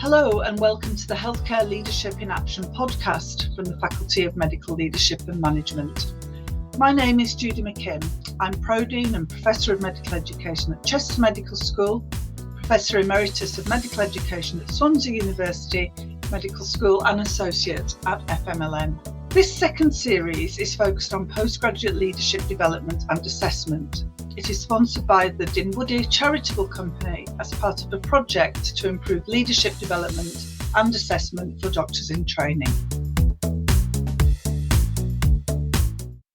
Hello and welcome to the Healthcare Leadership in Action podcast from the Faculty of Medical Leadership and Management. My name is Judy McKimm. I'm Pro-Dean and Professor of Medical Education at Chester Medical School, Professor Emeritus of Medical Education at Swansea University Medical School and Associate at FMLM. This second series is focused on postgraduate leadership development and assessment. It is sponsored by the Dinwoodie Charitable Company as part of a project to improve leadership development and assessment for doctors in training.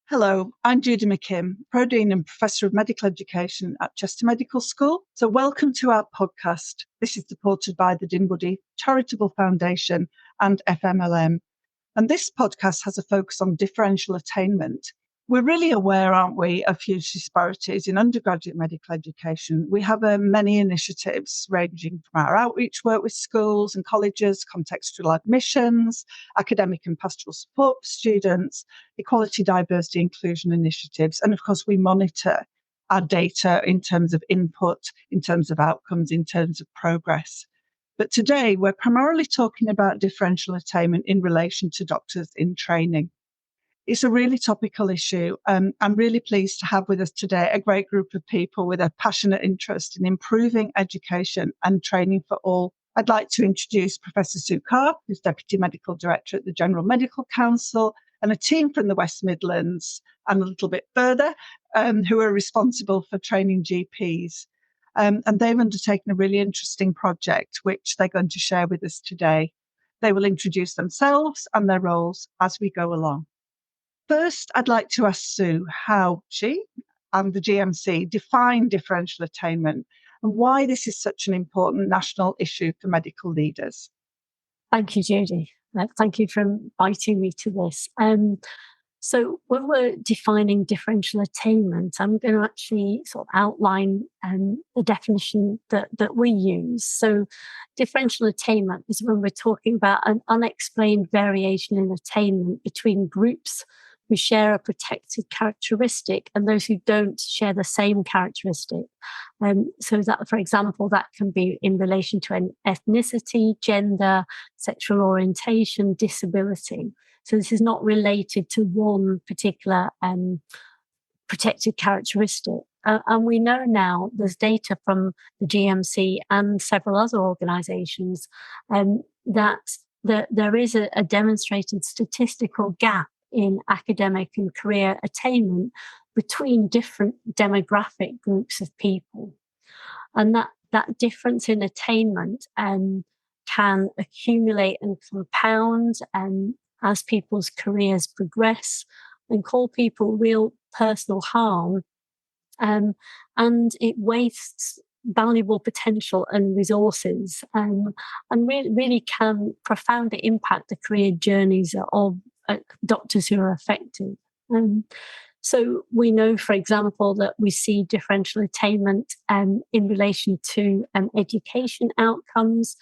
Hello, I'm Judy McKimm, Pro-Dean and Professor of Medical Education at Chester Medical School. So welcome to our podcast. This is supported by the Dinwoodie Charitable Foundation and FMLM. And this podcast has a focus on differential attainment. We're really aware, aren't we, of huge disparities in undergraduate medical education. We have many initiatives ranging from our outreach work with schools and colleges, contextual admissions, academic and pastoral support for students, equality, diversity, inclusion initiatives. And of course, we monitor our data in terms of input, in terms of outcomes, in terms of progress. But today, we're primarily talking about differential attainment in relation to doctors in training. It's a really topical issue. I'm really pleased to have with us today a great group of people with a passionate interest in improving education and training for all. I'd like to introduce Professor Sue Carr, who's Deputy Medical Director at the General Medical Council, and a team from the West Midlands and a little bit further who are responsible for training GPs. And they've undertaken a really interesting project, which they're going to share with us today. They will introduce themselves and their roles as we go along. First, I'd like to ask Sue how she and the GMC define differential attainment and why this is such an important national issue for medical leaders. Thank you, Judy. Thank you for inviting me to this. So when we're defining differential attainment, I'm going to actually sort of outline the definition that we use. So differential attainment is when we're talking about an unexplained variation in attainment between groups who share a protected characteristic and those who don't share the same characteristic. So that, for example, that can be in relation to an ethnicity, gender, sexual orientation, disability. So this is not related to one particular protected characteristic. And we know now there's data from the GMC and several other organisations that there is a demonstrated statistical gap in academic and career attainment between different demographic groups of people. And that difference in attainment can accumulate and compound as people's careers progress and cause people real personal harm. And it wastes valuable potential and resources and really can profoundly impact the career journeys of doctors who are affected. So we know, for example, that we see differential attainment in relation to education outcomes.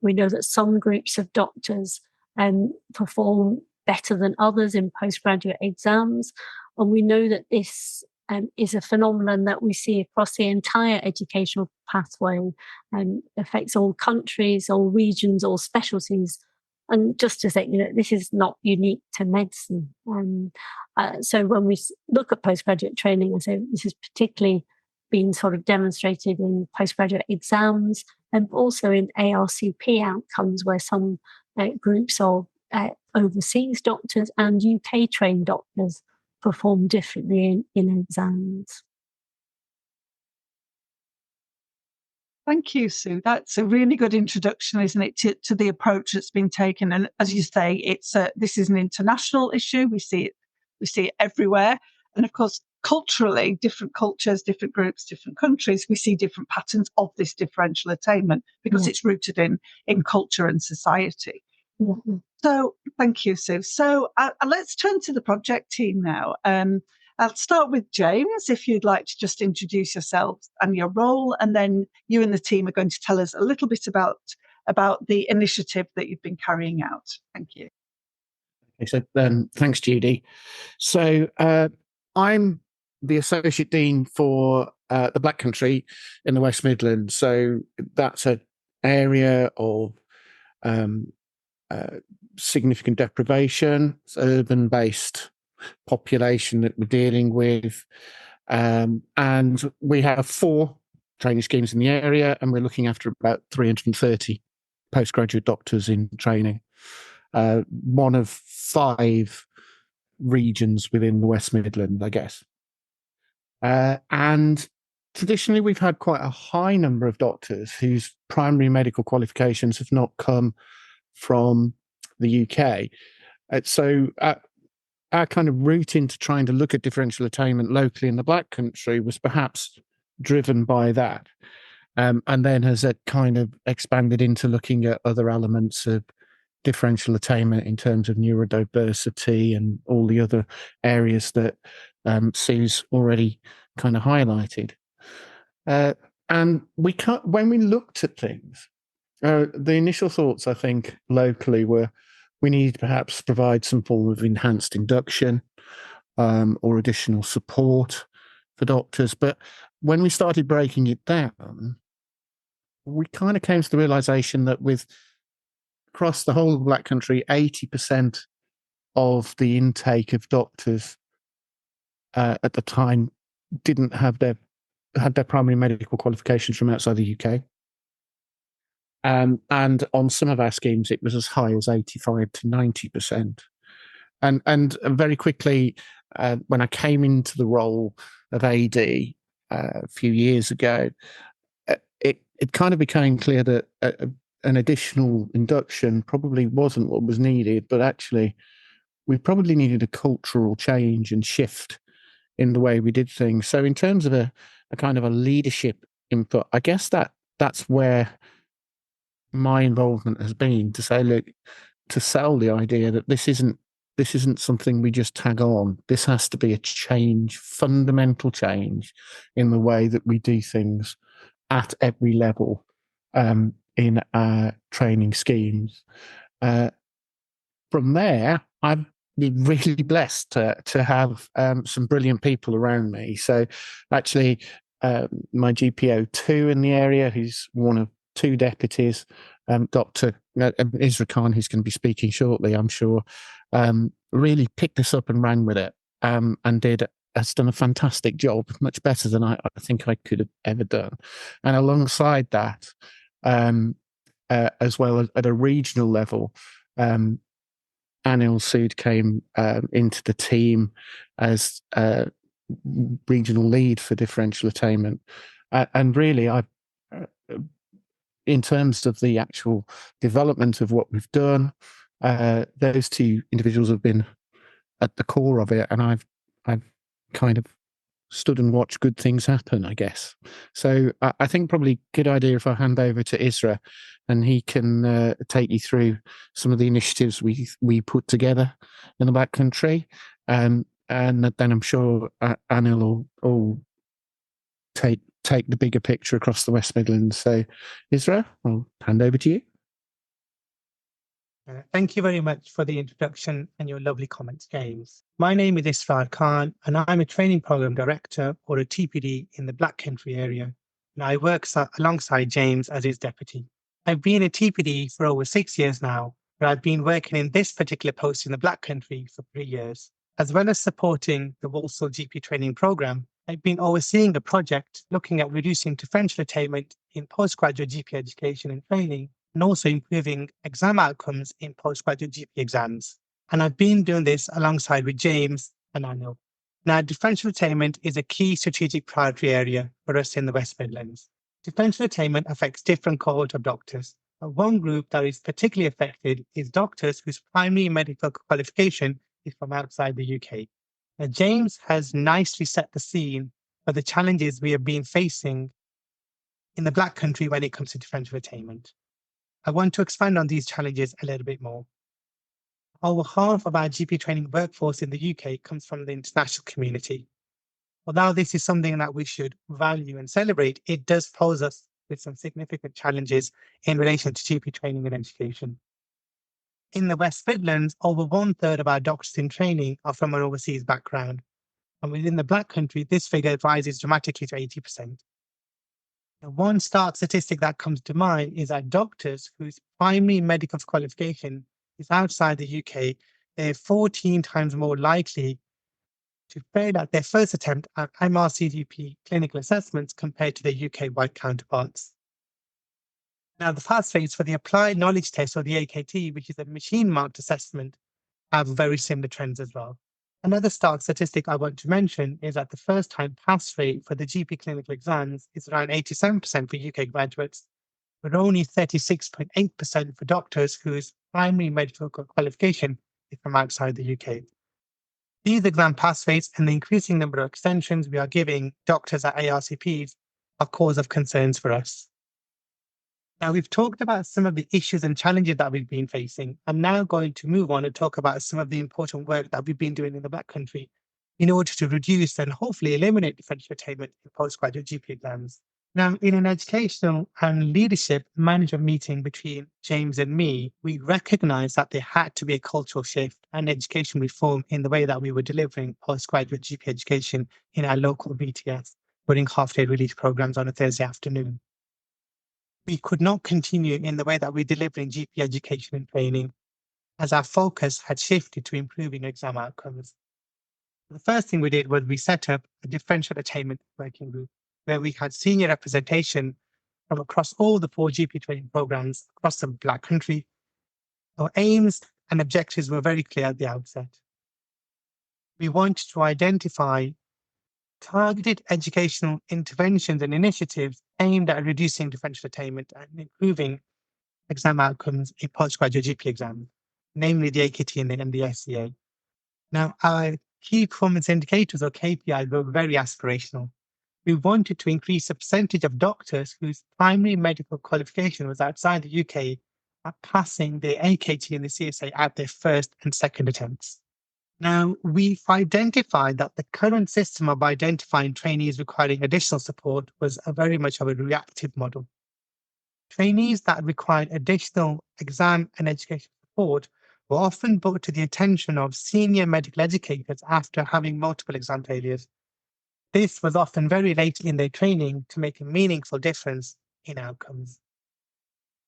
We know that some groups of doctors perform better than others in postgraduate exams. And we know that this is a phenomenon that we see across the entire educational pathway and affects all countries, all regions, all specialties. And just to say, this is not unique to medicine. So when we look at postgraduate training, I say this is particularly been sort of demonstrated in postgraduate exams and also in ARCP outcomes where some groups of overseas doctors and UK trained doctors perform differently in exams. Thank you, Sue. That's a really good introduction, isn't it, to the approach that's been taken. And as you say, this is an international issue. We see it everywhere. And of course, culturally, different cultures, different groups, different countries, we see different patterns of this differential attainment because it's rooted in culture and society. Mm-hmm. So thank you, Sue. So let's turn to the project team now. I'll start with James, if you'd like to just introduce yourself and your role, and then you and the team are going to tell us a little bit about the initiative that you've been carrying out. Thank you. Okay, so thanks, Judy. So I'm the Associate Dean for the Black Country in the West Midlands. So that's an area of um, significant deprivation, urban-based population that we're dealing with. And we have 4 training schemes in the area, and we're looking after about 330 postgraduate doctors in training. One of 5 regions within the West Midlands, I guess. And traditionally, we've had quite a high number of doctors whose primary medical qualifications have not come from the UK. So our kind of route into trying to look at differential attainment locally in the Black Country was perhaps driven by that. And then has it kind of expanded into looking at other elements of differential attainment in terms of neurodiversity and all the other areas that Sue's already kind of highlighted. And when we looked at things, the initial thoughts, I think, locally were we need to perhaps provide some form of enhanced induction or additional support for doctors. But when we started breaking it down, we kind of came to the realization that across the whole of the Black Country, 80% of the intake of doctors at the time had their primary medical qualifications from outside the UK. And on some of our schemes, it was as high as 85 to 90%. And very quickly, when I came into the role of AD a few years ago, it kind of became clear that an additional induction probably wasn't what was needed, but actually we probably needed a cultural change and shift in the way we did things. So in terms of a kind of a leadership input, I guess that's where my involvement has been, to say, look, to sell the idea that this isn't something we just tag on. This has to be a change, fundamental change in the way that we do things at every level in our training schemes. From there, I've been really blessed to have some brilliant people around me. So actually, my GPO2 in the area, who's one of 2 deputies, Dr. Israr, who's going to be speaking shortly, I'm sure, really picked this up and ran with it, and has done a fantastic job, much better than I think I could have ever done. And alongside that, as well as at a regional level, Anil Sood came into the team as regional lead for differential attainment. And really, in terms of the actual development of what we've done, those 2 individuals have been at the core of it, and I've kind of stood and watched good things happen, I guess. So I think probably good idea if I hand over to Israr, and he can take you through some of the initiatives we put together in the Black Country, and then I'm sure Anil will take the bigger picture across the West Midlands. So Israr, I'll hand over to you. Thank you very much for the introduction and your lovely comments, James. My name is Israr Khan, and I'm a training program director, or a TPD, in the Black Country area. And I work alongside James as his deputy. I've been a TPD for over 6 years now, but I've been working in this particular post in the Black Country for 3 years. As well as supporting the Walsall GP training program, I've been overseeing a project looking at reducing differential attainment in postgraduate GP education and training, and also improving exam outcomes in postgraduate GP exams. And I've been doing this alongside with James and Anil. Now, differential attainment is a key strategic priority area for us in the West Midlands. Differential attainment affects different cohorts of doctors. But one group that is particularly affected is doctors whose primary medical qualification is from outside the UK. Now, James has nicely set the scene for the challenges we have been facing in the Black Country when it comes to differential attainment. I want to expand on these challenges a little bit more. Over half of our GP training workforce in the UK comes from the international community. Although this is something that we should value and celebrate, it does pose us with some significant challenges in relation to GP training and education. In the West Midlands, over 1/3 of our doctors in training are from an overseas background. And within the Black Country, this figure rises dramatically to 80%. Now, one stark statistic that comes to mind is that doctors whose primary medical qualification is outside the UK, they're 14 times more likely to fail at their first attempt at MRCGP clinical assessments compared to their UK-wide counterparts. Now, the pass rates for the Applied Knowledge Test, or the AKT, which is a machine-marked assessment, have very similar trends as well. Another stark statistic I want to mention is that the first-time pass rate for the GP clinical exams is around 87% for UK graduates, but only 36.8% for doctors whose primary medical qualification is from outside the UK. These exam pass rates and the increasing number of extensions we are giving doctors at ARCPs are cause of concerns for us. Now, we've talked about some of the issues and challenges that we've been facing. I'm now going to move on and talk about some of the important work that we've been doing in the Black Country in order to reduce and hopefully eliminate differential attainment in postgraduate GP exams. Now, in an educational and leadership management meeting between James and me, we recognized that there had to be a cultural shift and education reform in the way that we were delivering postgraduate GP education in our local BTS, running half-day release programs on a Thursday afternoon. We could not continue in the way that we're delivering GP education and training, as our focus had shifted to improving exam outcomes. The first thing we did was we set up a differential attainment working group, where we had senior representation from across all the 4 GP training programs across the Black Country. Our aims and objectives were very clear at the outset. We wanted to identify targeted educational interventions and initiatives aimed at reducing differential attainment and improving exam outcomes in postgraduate GP exams, namely the AKT and the SCA. Now, our key performance indicators, or KPIs, were very aspirational. We wanted to increase the percentage of doctors whose primary medical qualification was outside the UK at passing the AKT and the CSA at their first and second attempts. Now, we've identified that the current system of identifying trainees requiring additional support was very much of a reactive model. Trainees that required additional exam and education support were often brought to the attention of senior medical educators after having multiple exam failures. This was often very late in their training to make a meaningful difference in outcomes.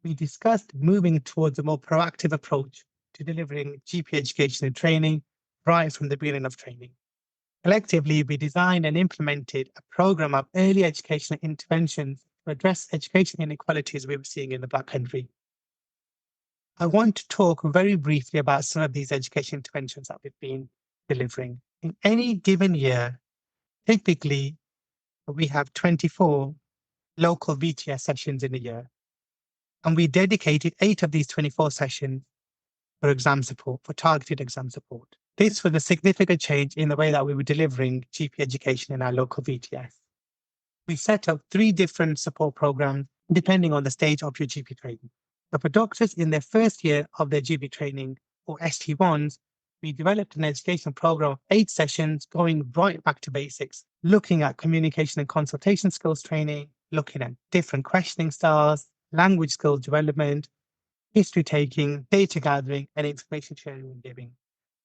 We discussed moving towards a more proactive approach to delivering GP education and training right from the beginning of training. Collectively, we designed and implemented a program of early educational interventions to address education inequalities we were seeing in the Black Country. I want to talk very briefly about some of these education interventions that we've been delivering. In any given year, typically, we have 24 local VTS sessions in a year, and we dedicated 8 of these 24 sessions for exam support, for targeted exam support. This was a significant change in the way that we were delivering GP education in our local VTS. We set up 3 different support programs depending on the stage of your GP training. So for doctors in their first year of their GP training, or ST1s, we developed an educational program of 8 sessions going right back to basics, looking at communication and consultation skills training, looking at different questioning styles, language skills development, history taking, data gathering, and information sharing and giving.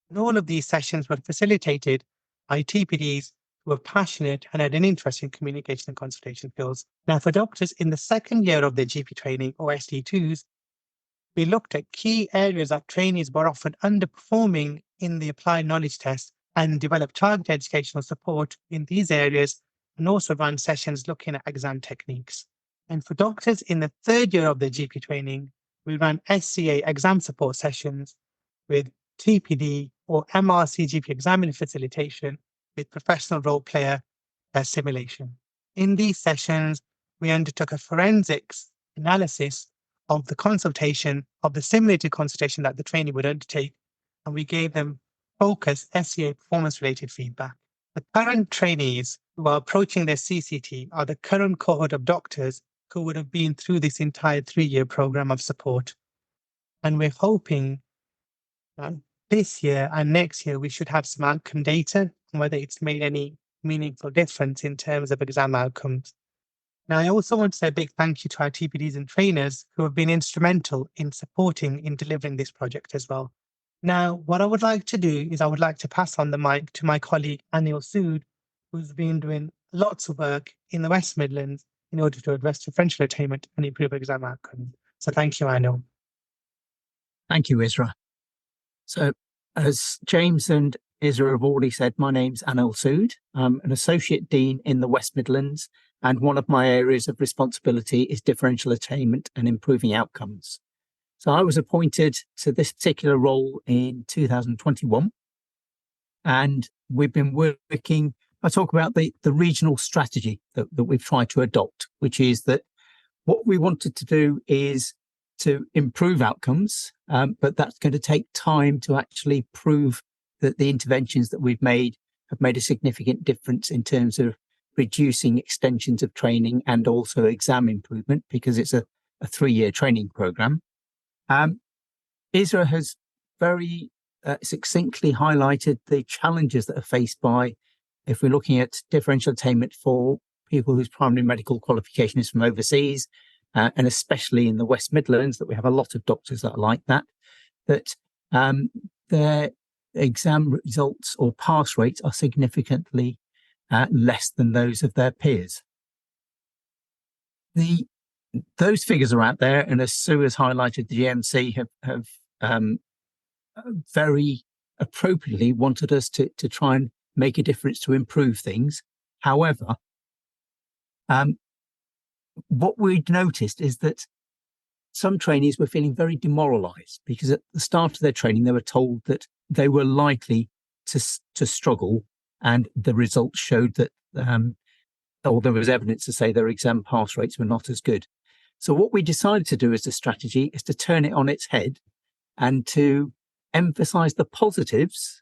And all of these sessions were facilitated by TPDs who were passionate and had an interest in communication and consultation skills. Now, for doctors in the second year of their GP training, or ST2s, we looked at key areas that trainees were often underperforming in the applied knowledge test and developed targeted educational support in these areas, and also ran sessions looking at exam techniques. And for doctors in the third year of their GP training, we ran SCA exam support sessions with TPD or MRCGP examiner facilitation with professional role player simulation. In these sessions, we undertook a forensics analysis of the consultation, of the simulated consultation that the trainee would undertake, and we gave them focused SCA performance-related feedback. The current trainees who are approaching their CCT are the current cohort of doctors who would have been through this entire 3-year program of support. And we're hoping that this year and next year, we should have some outcome data on whether it's made any meaningful difference in terms of exam outcomes. Now, I also want to say a big thank you to our TPDs and trainers who have been instrumental in supporting in delivering this project as well. Now, what I would like to do is I would like to pass on the mic to my colleague, Anil Sood, who's been doing lots of work in the West Midlands in order to address differential attainment and improve exam outcomes. So thank you, Anil. Thank you, Israr. So as James and Israr have already said, my name's Anil Sood. I'm an Associate Dean in the West Midlands, and one of my areas of responsibility is differential attainment and improving outcomes. So I was appointed to this particular role in 2021, and we've been working. I talk about the regional strategy that we've tried to adopt, which is that what we wanted to do is to improve outcomes, but that's going to take time to actually prove that the interventions that we've made have made a significant difference in terms of reducing extensions of training and also exam improvement, because it's a 3-year training program. Isra has very succinctly highlighted the challenges that are faced by, if we're looking at differential attainment for people whose primary medical qualification is from overseas, and especially in the West Midlands, that we have a lot of doctors that are like that their exam results or pass rates are significantly less than those of their peers. Those figures are out there, and as Sue has highlighted, the GMC have very appropriately wanted us to try and make a difference to improve things. However, what we'd noticed is that some trainees were feeling very demoralised, because at the start of their training they were told that they were likely to struggle, and the results showed that, or there was evidence to say their exam pass rates were not as good. So what we decided to do as a strategy is to turn it on its head and to emphasise the positives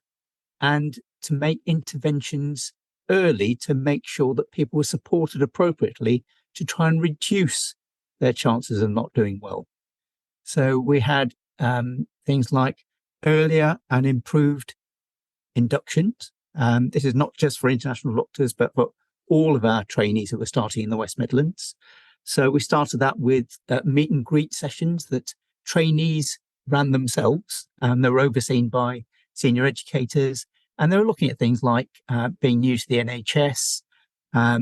and to make interventions early to make sure that people were supported appropriately to try and reduce their chances of not doing well. So we had things like earlier and improved inductions. This is not just for international doctors, but for all of our trainees who were starting in the West Midlands. So we started that with meet and greet sessions that trainees ran themselves, and they were overseen by senior educators, and they were looking at things like being new to the NHS, how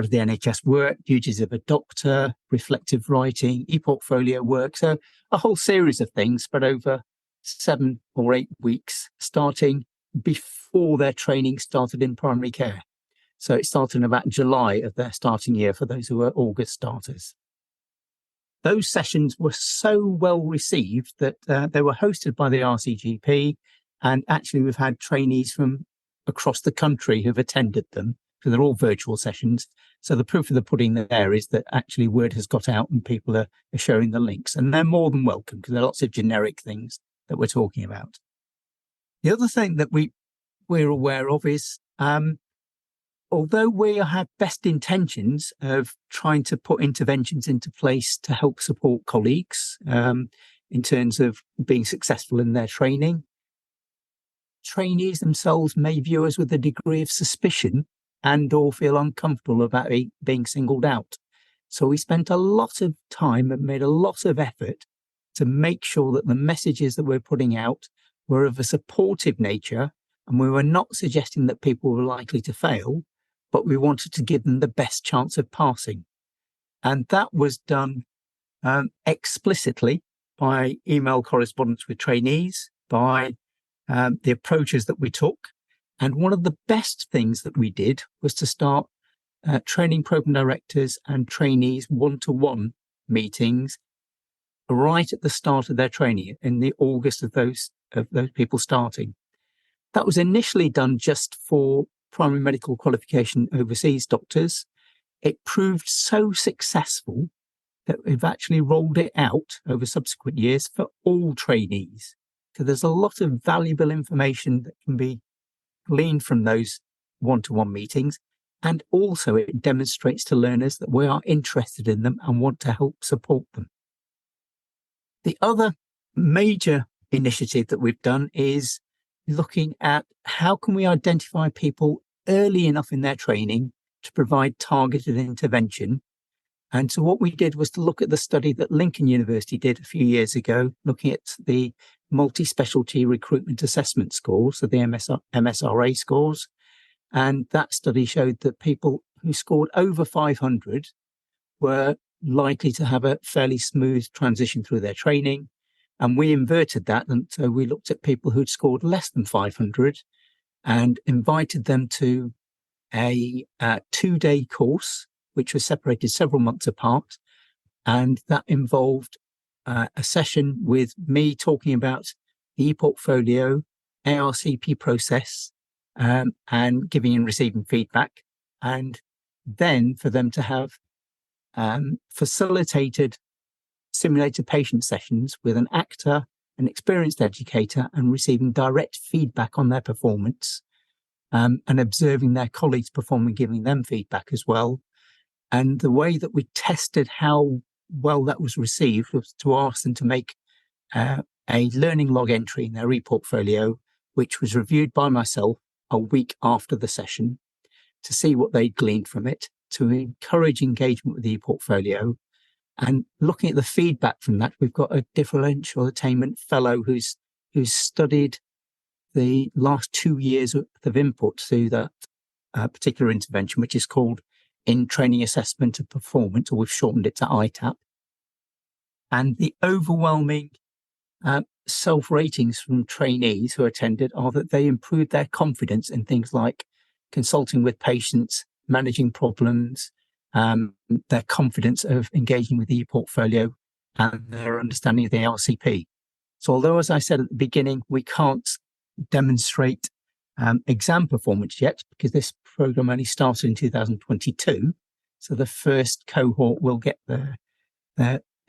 does the NHS work, duties of a doctor, reflective writing, e-portfolio work. So a whole series of things spread over 7 or 8 weeks, starting before their training started in primary care. So it started in about July of their starting year for those who were August starters. Those sessions were so well received that they were hosted by the RCGP, and actually we've had trainees from across the country who've attended them. So they're all virtual sessions. So the proof of the pudding there is that actually word has got out and people are sharing the links, and they're more than welcome, because there are lots of generic things that we're talking about. The other thing that we're aware of is, although we have best intentions of trying to put interventions into place to help support colleagues in terms of being successful in their training, trainees themselves may view us with a degree of suspicion and or feel uncomfortable about being singled out. So we spent a lot of time and made a lot of effort to make sure that the messages that we're putting out were of a supportive nature, and we were not suggesting that people were likely to fail, but we wanted to give them the best chance of passing. And that was done explicitly by email correspondence with trainees, by the approaches that we took. And one of the best things that we did was to start training program directors and trainees one-to-one meetings right at the start of their training, in the August of those people starting. That was initially done just for primary medical qualification overseas doctors. It proved so successful that we've actually rolled it out over subsequent years for all trainees. So there's a lot of valuable information that can be gleaned from those one-to-one meetings. And also it demonstrates to learners that we are interested in them and want to help support them. The other major initiative that we've done is looking at how can we identify people early enough in their training to provide targeted intervention. And so what we did was to look at the study that Lincoln University did a few years ago, looking at the multi-specialty recruitment assessment scores, so the MSRA scores. And that study showed that people who scored over 500 were likely to have a fairly smooth transition through their training. And we inverted that. And so we looked at people who'd scored less than 500 and invited them to a 2-day course, which was separated several months apart. And that involved a session with me talking about the e-portfolio, ARCP process, and giving and receiving feedback. And then for them to have facilitated simulated patient sessions with an actor, an experienced educator, and receiving direct feedback on their performance, and observing their colleagues perform and giving them feedback as well. And the way that we tested how well that was received was to ask them to make a learning log entry in their e-portfolio, which was reviewed by myself a week after the session to see what they gleaned from it, to encourage engagement with the e-portfolio. And looking at the feedback from that, we've got a differential attainment fellow who's studied the last 2 years of input through that particular intervention, which is called In Training Assessment of Performance, or we've shortened it to ITAP. And the overwhelming self-ratings from trainees who attended are that they improved their confidence in things like consulting with patients, managing problems, their confidence of engaging with the e-portfolio, and their understanding of the LCP. So although, as I said at the beginning, we can't demonstrate exam performance yet, because this program only started in 2022, so the first cohort will get their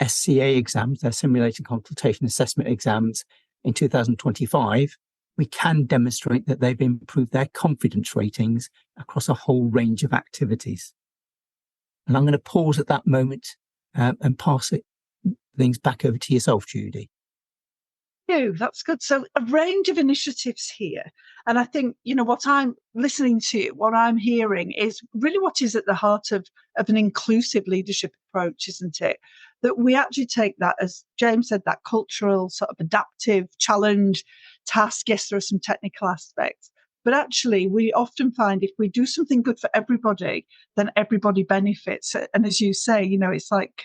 SCA exams, their simulated consultation assessment exams, in 2025, we can demonstrate that they've improved their confidence ratings across a whole range of activities. And I'm going to pause at that moment and pass things back over to yourself, Judy. That's good. So a range of initiatives here. And I think, what I'm listening to, what I'm hearing is really what is at the heart of an inclusive leadership approach, isn't it? That we actually take that, as James said, that cultural sort of adaptive challenge task. Yes, there are some technical aspects, but actually we often find if we do something good for everybody, then everybody benefits. And as you say, it's like,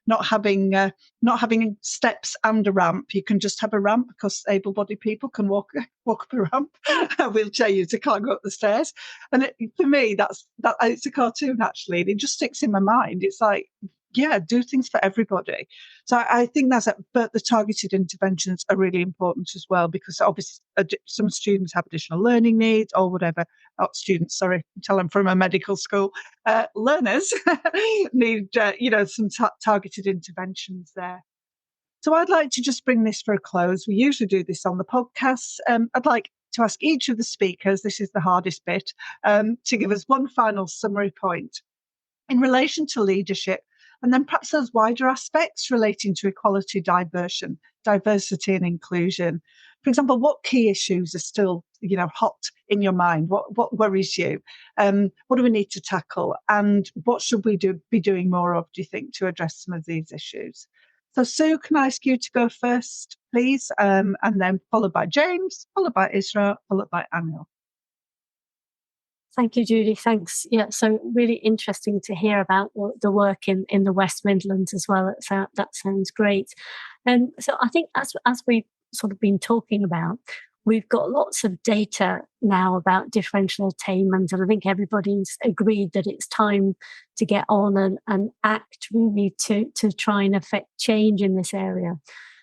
not having steps and a ramp. You can just have a ramp because able-bodied people can walk up a ramp. Wheelchair user can't go up the stairs. And for me, that it's a cartoon actually. And it just sticks in my mind. It's like, do things for everybody. So I think but the targeted interventions are really important as well, because obviously some students have additional learning needs or whatever. Not students, sorry, tell them from a medical school. Learners need, some targeted interventions there. So I'd like to just bring this for a close. We usually do this on the podcast. I'd like to ask each of the speakers, this is the hardest bit, to give us one final summary point in relation to leadership, and then perhaps those wider aspects relating to equality, diversity and inclusion. For example, what key issues are still, hot in your mind? What worries you? What do we need to tackle? And what should we be doing more of, do you think, to address some of these issues? So Sue, can I ask you to go first, please? And then followed by James, followed by Israr, followed by Anil. Thank you, Judy. Thanks. Yeah, so really interesting to hear about the work in the West Midlands as well. That sounds great. And so I think as we've sort of been talking about, we've got lots of data now about differential attainment, and I think everybody's agreed that it's time to get on and act really to try and affect change in this area.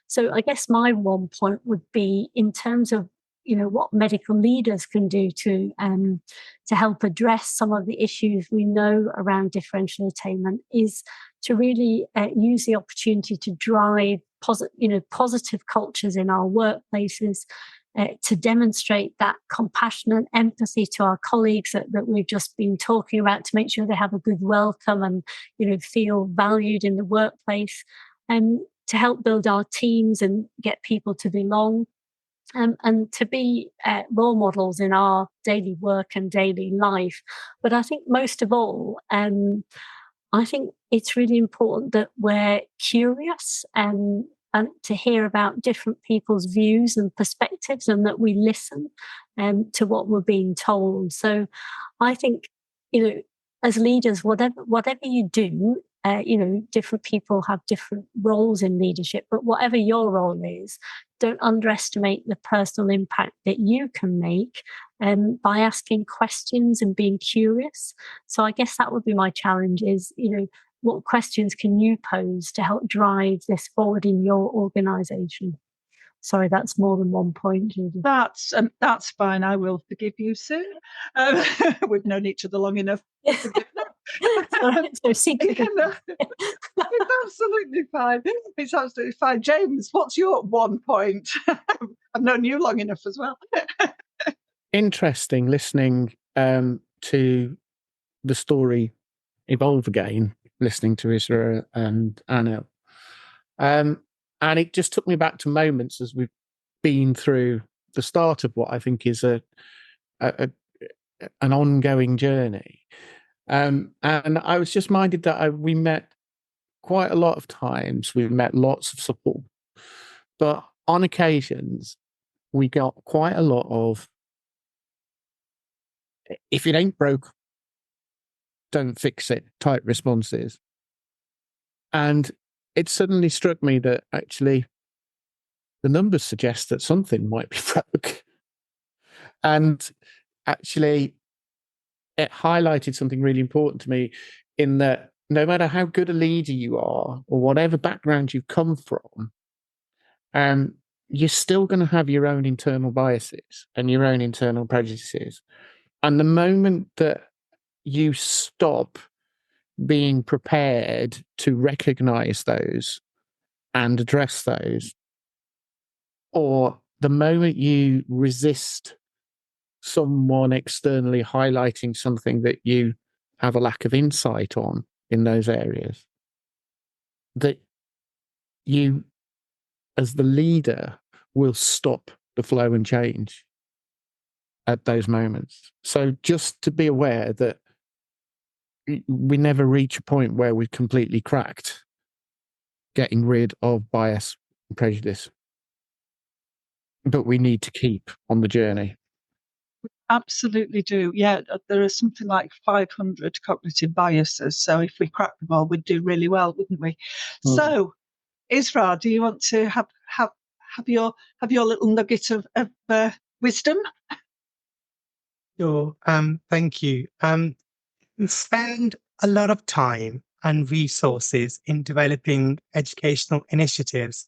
So I guess my one point would be in terms of what medical leaders can do to help address some of the issues we know around differential attainment is to really use the opportunity to drive positive cultures in our workplaces, to demonstrate that compassion and empathy to our colleagues that we've just been talking about, to make sure they have a good welcome and feel valued in the workplace, and to help build our teams and get people to belong. And to be role models in our daily work and daily life. But I think most of all, I think it's really important that we're curious and to hear about different people's views and perspectives, and that we listen to what we're being told. So I think as leaders, whatever you do, different people have different roles in leadership, but whatever your role is, don't underestimate the personal impact that you can make by asking questions and being curious. So I guess that would be my challenge is, what questions can you pose to help drive this forward in your organisation? Sorry, that's more than 1 point, Judy. That's fine. I will forgive you soon. We've known each other long enough. So secret. It's absolutely fine. It's absolutely fine. James, what's your 1 point? I've known you long enough as well. Interesting listening to the story evolve again, listening to Israr and Anil. And it just took me back to moments as we've been through the start of what I think is an ongoing journey. And I was just minded that we met quite a lot of times. We met lots of support. But on occasions, we got quite a lot of, if it ain't broke, don't fix it type responses. And it suddenly struck me that actually the numbers suggest that something might be broke. And actually, it highlighted something really important to me in that no matter how good a leader you are or whatever background you've come from, you're still going to have your own internal biases and your own internal prejudices. And the moment that you stop being prepared to recognize those and address those, or the moment you resist someone externally highlighting something that you have a lack of insight on in those areas, that you, as the leader, will stop the flow and change at those moments. So just to be aware that we never reach a point where we've completely cracked getting rid of bias and prejudice, but we need to keep on the journey. Absolutely do. Yeah, there are something like 500 cognitive biases. So if we crack them all, we'd do really well, wouldn't we? Mm. So, Israr, do you want to have your little nugget of wisdom? Sure. Thank you. We spend a lot of time and resources in developing educational initiatives,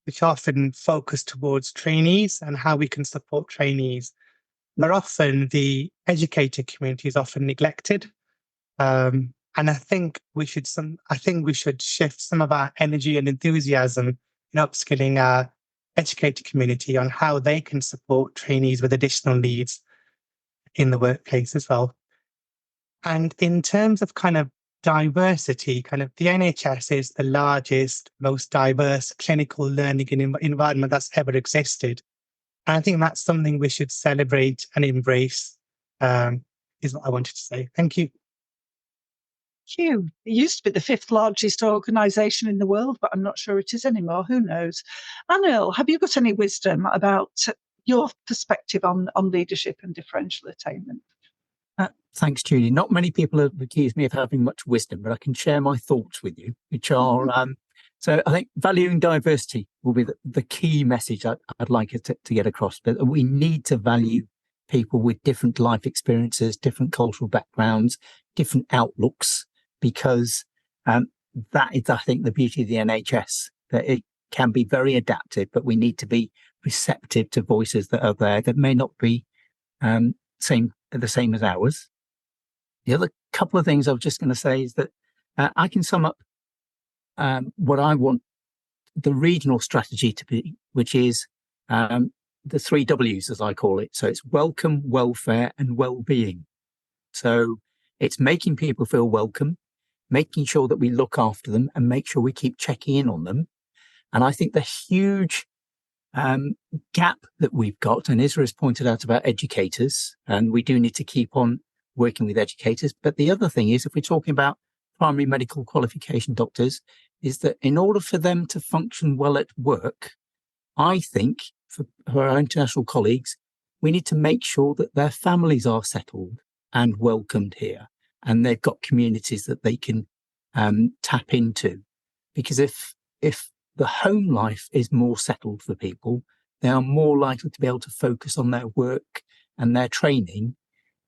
which often focus towards trainees and how we can support trainees. But often the educator community is often neglected, and I think we should shift some of our energy and enthusiasm in upskilling our educator community on how they can support trainees with additional needs in the workplace as well. And in terms of kind of diversity, the NHS is the largest, most diverse clinical learning environment that's ever existed. And I think that's something we should celebrate and embrace, is what I wanted to say. Thank you. It used to be the 5th largest organisation in the world, but I'm not sure it is anymore. Who knows? Anil, have you got any wisdom about your perspective on leadership and differential attainment? Thanks, Judy. Not many people have accused me of having much wisdom, but I can share my thoughts with you, which are, so I think valuing diversity will be the key message I'd like to get across. But we need to value people with different life experiences, different cultural backgrounds, different outlooks, because that is, I think, the beauty of the NHS, that it can be very adaptive, but we need to be receptive to voices that are there that may not be the same as ours. The other couple of things I was just going to say is that I can sum up what I want the regional strategy to be, which is the 3 W's, as I call it. So it's welcome, welfare, and well-being. So it's making people feel welcome, making sure that we look after them and make sure we keep checking in on them. And I think the huge gap that we've got, and Isra has pointed out about educators, and we do need to keep on working with educators. But the other thing is, if we're talking about primary medical qualification doctors, is that in order for them to function well at work, I think for our international colleagues, we need to make sure that their families are settled, and welcomed here, and they've got communities that they can tap into. Because if the home life is more settled for people, they are more likely to be able to focus on their work and their training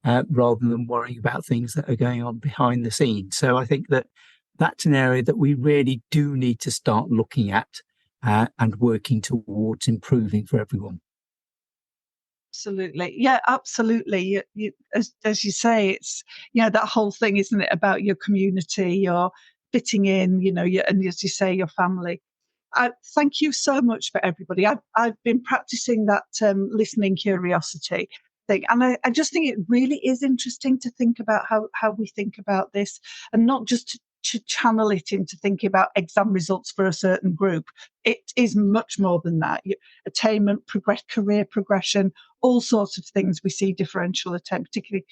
rather than worrying about things that are going on behind the scenes. So I think that that's an area that we really do need to start looking at and working towards improving for everyone. Absolutely. Yeah, absolutely. As you say, it's, that whole thing, isn't it, about your community, your fitting in, and as you say, your family. Thank you so much for everybody. I've been practicing that listening curiosity thing. And I just think it really is interesting to think about how we think about this, and not just to channel it into thinking about exam results for a certain group. It is much more than that. Attainment, career progression, all sorts of things. We see differential attainment, particularly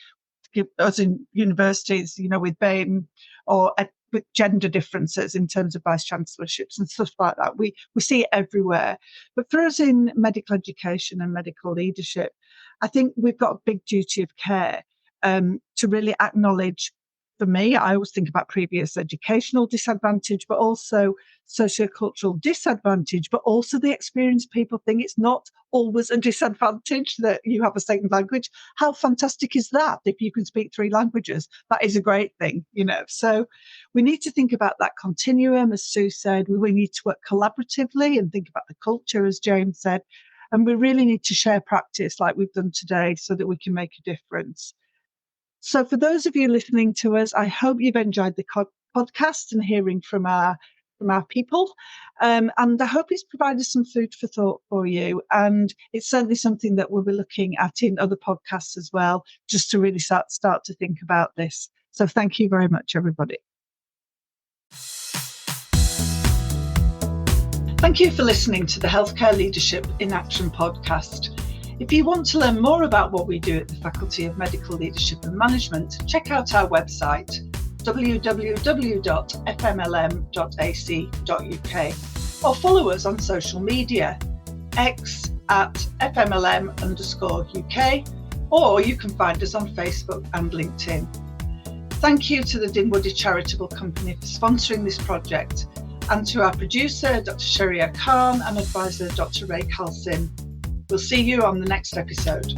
as in universities, with BAME or with gender differences in terms of vice chancellorships and stuff like that. We see it everywhere. But for us in medical education and medical leadership, I think we've got a big duty of care to really acknowledge. For me, I always think about previous educational disadvantage, but also sociocultural disadvantage, but also the experience people think it's not always a disadvantage that you have a second language. How fantastic is that? If you can speak 3 languages, that is a great thing, So we need to think about that continuum, as Sue said. We need to work collaboratively and think about the culture, as James said. And we really need to share practice like we've done today so that we can make a difference. So for those of you listening to us, I hope you've enjoyed the podcast and hearing from our people. And I hope it's provided some food for thought for you. And it's certainly something that we'll be looking at in other podcasts as well, just to really start to think about this. So thank you very much, everybody. Thank you for listening to the Healthcare Leadership in Action podcast. If you want to learn more about what we do at the Faculty of Medical Leadership and Management, check out our website, www.fmlm.ac.uk, or follow us on social media, X @FMLM_UK, or you can find us on Facebook and LinkedIn. Thank you to the Dinwoody Charitable Company for sponsoring this project, and to our producer, Dr. Sharia Khan, and advisor, Dr. Ray Carlson. We'll see you on the next episode.